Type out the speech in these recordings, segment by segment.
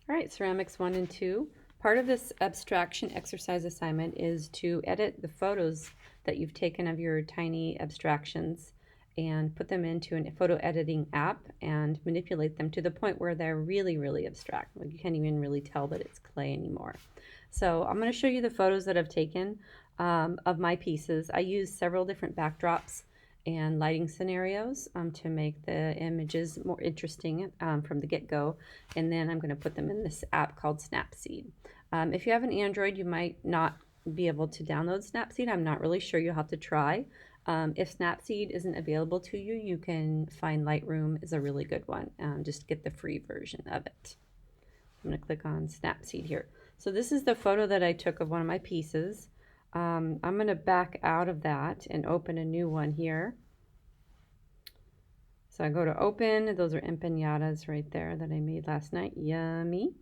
All right, ceramics 1 and 2. Part of this abstraction exercise assignment is to edit the photos that you've taken of your tiny abstractions and put them into a photo editing app and manipulate them to the point where they're really, really abstract. Like you can't even really tell that it's clay anymore. So I'm going to show you the photos that I've taken of my pieces. I use several different backdrops and lighting scenarios to make the images more interesting from the get-go, and then I'm going to put them in this app called SnapSeed. If you have an Android, you might not be able to download SnapSeed. I'm not really sure. You'll have to try. If Snapseed isn't available to you, you can find Lightroom is a really good one. Just get the free version of it. I'm going to click on Snapseed here. So this is the photo that I took of one of my pieces. I'm going to back out of that and open a new one here. So I go to open, those are empanadas right there that I made last night, yummy.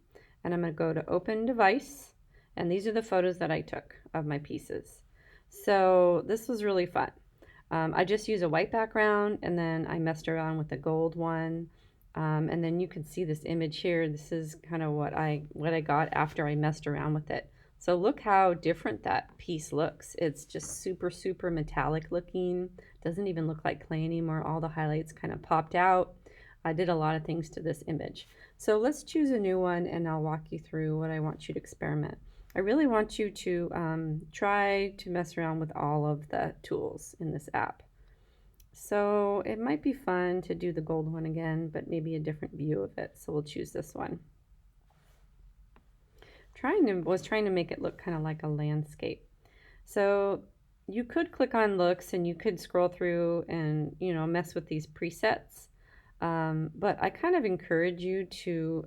And I'm going to go to open device, and these are the photos that I took of my pieces. So this was really fun. I just used a white background, and then I messed around with the gold one. And then you can see this image here. This is kind of what I got after I messed around with it. So look how different that piece looks. It's just super, super metallic looking. Doesn't even look like clay anymore. All the highlights kind of popped out. I did a lot of things to this image. So let's choose a new one and I'll walk you through what I want you to experiment. I really want you to try to mess around with all of the tools in this app. So it might be fun to do the gold one again, but maybe a different view of it. So we'll choose this one. Was trying to make it look kind of like a landscape. So you could click on looks and you could scroll through and mess with these presets. But I kind of encourage you to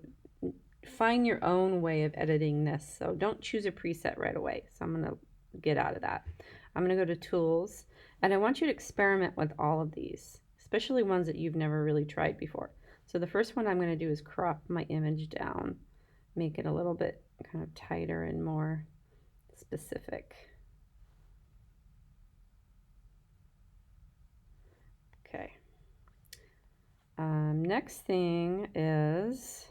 find your own way of editing this. So don't choose a preset right away. So I'm going to get out of that. I'm going to go to tools, and I want you to experiment with all of these, especially ones that you've never really tried before. So the first one I'm going to do is crop my image down, make it a little bit kind of tighter and more specific. Okay. Next thing is,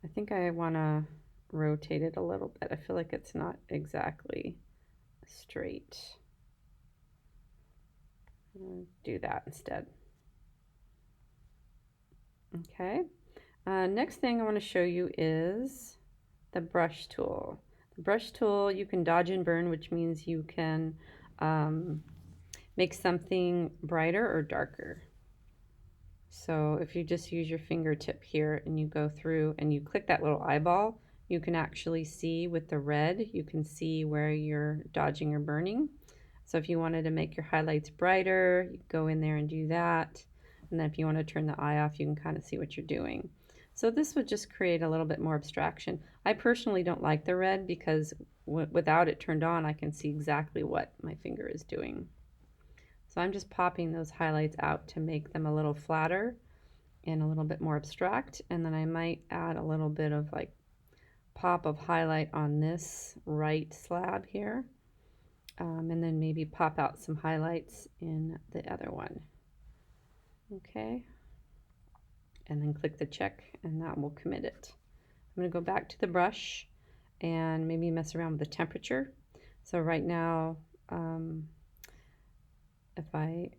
I think I want to rotate it a little bit. I feel like it's not exactly straight. Do that instead. Okay. Next thing I want to show you is the brush tool. The brush tool, you can dodge and burn, which means you can make something brighter or darker. So if you just use your fingertip here and you go through and you click that little eyeball, you can actually see with the red, you can see where you're dodging or burning. So if you wanted to make your highlights brighter, you go in there and do that. And then if you want to turn the eye off, you can kind of see what you're doing. So this would just create a little bit more abstraction. I personally don't like the red because without it turned on, I can see exactly what my finger is doing. So I'm just popping those highlights out to make them a little flatter and a little bit more abstract. And then I might add a little bit of like pop of highlight on this right slab here. And then maybe pop out some highlights in the other one. Okay. And then click the check and that will commit it. I'm going to go back to the brush and maybe mess around with the temperature. So right now, if I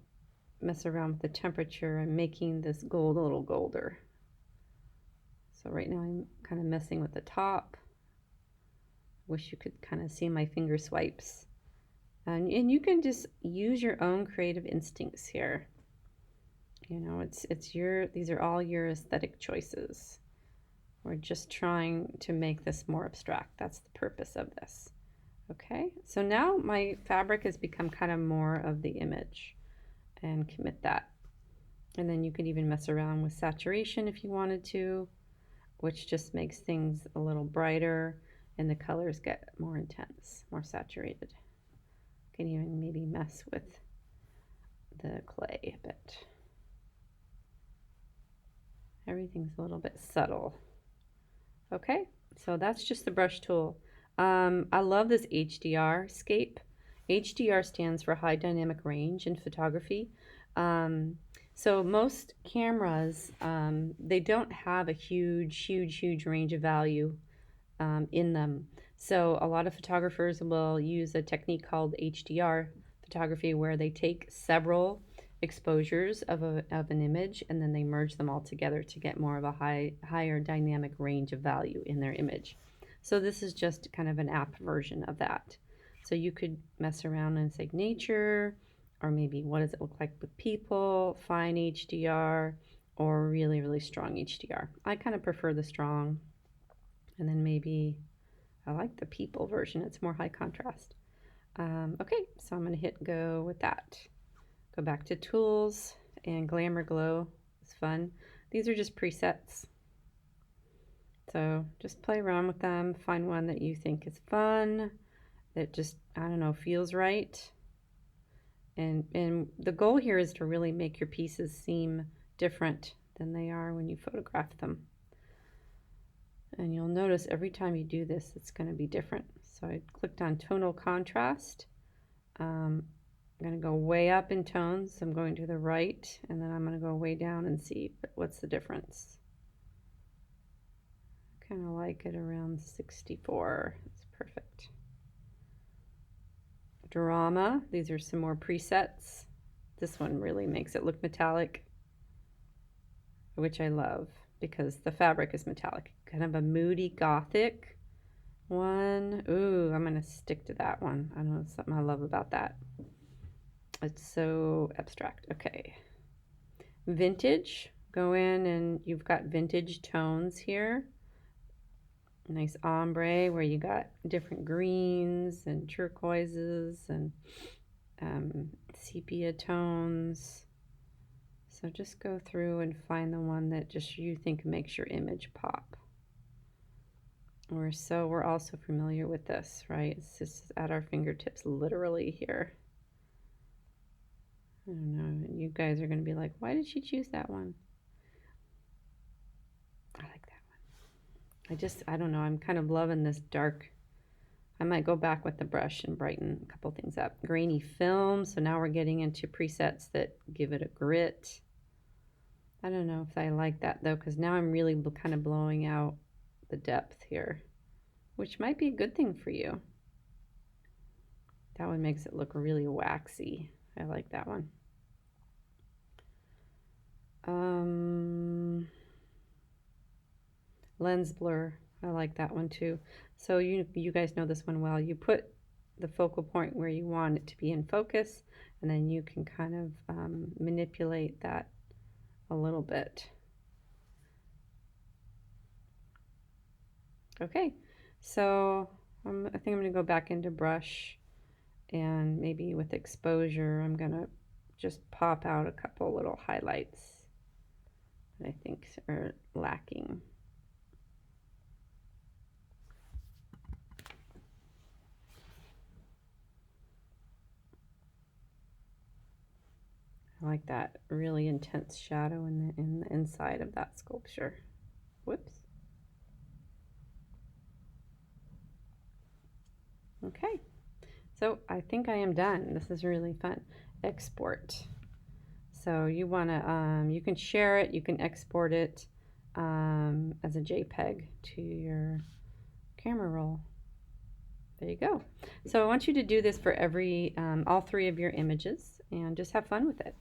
mess around with the temperature, I'm making this gold a little golder. So right now I'm kind of messing with the top. Wish you could kind of see my finger swipes. And you can just use your own creative instincts here. These are all your aesthetic choices. We're just trying to make this more abstract. That's the purpose of this. Okay, so now my fabric has become kind of more of the image, and commit that. And then you could even mess around with saturation if you wanted to, which just makes things a little brighter and the colors get more intense, more saturated. You can even maybe mess with the clay a bit. Everything's a little bit subtle. Okay, so that's just the brush tool. I love this HDR scape. HDR stands for high dynamic range in photography. So most cameras, they don't have a huge range of value in them. So a lot of photographers will use a technique called HDR photography, where they take several exposures of an image and then they merge them all together to get more of a higher dynamic range of value in their image. So this is just kind of an app version of that. So you could mess around and say nature, or maybe what does it look like with people, fine HDR, or really strong HDR. I kind of prefer the strong, and then maybe I like the people version. It's more high contrast. Okay, so I'm going to hit go with that. Go back to tools, and Glamour Glow is fun. These are just presets. So just play around with them. Find one that you think is fun, that just, I don't know, feels right. And the goal here is to really make your pieces seem different than they are when you photograph them. And you'll notice every time you do this, it's going to be different. So I clicked on tonal contrast. I'm going to go way up in tones. I'm going to the right, and then I'm going to go way down and see what's the difference. Kind of like it around 64. It's perfect. Drama. These are some more presets. This one really makes it look metallic, which I love because the fabric is metallic. Kind of a moody gothic one. Ooh, I'm gonna stick to that one. I don't know, something I love about that. It's so abstract. Okay. Vintage. Go in and you've got vintage tones here. Nice ombre where you got different greens and turquoises and sepia tones. So just go through and find the one that just you think makes your image pop. We're also familiar with this, right? It's just at our fingertips literally here. I don't know, you guys are going to be like, why did she choose that one? I like that one. I don't know, I'm kind of loving this dark. I might go back with the brush and brighten a couple things up. Grainy film, so now we're getting into presets that give it a grit. I don't know if I like that though, because now I'm really kind of blowing out the depth here, which might be a good thing for you. That one makes it look really waxy. I like that one. Lens blur, I like that one too. So you guys know this one well. You put the focal point where you want it to be in focus, and then you can kind of manipulate that a little bit. Okay, so I think I'm going to go back into brush, and maybe with exposure I'm going to just pop out a couple little highlights that I think are lacking. I like that really intense shadow in the inside of that sculpture. Whoops. Okay, so I think I am done. This is really fun. Export. So you want to, you can share it, you can export it as a JPEG to your camera roll. There you go. So I want you to do this for all 3 of your images and just have fun with it.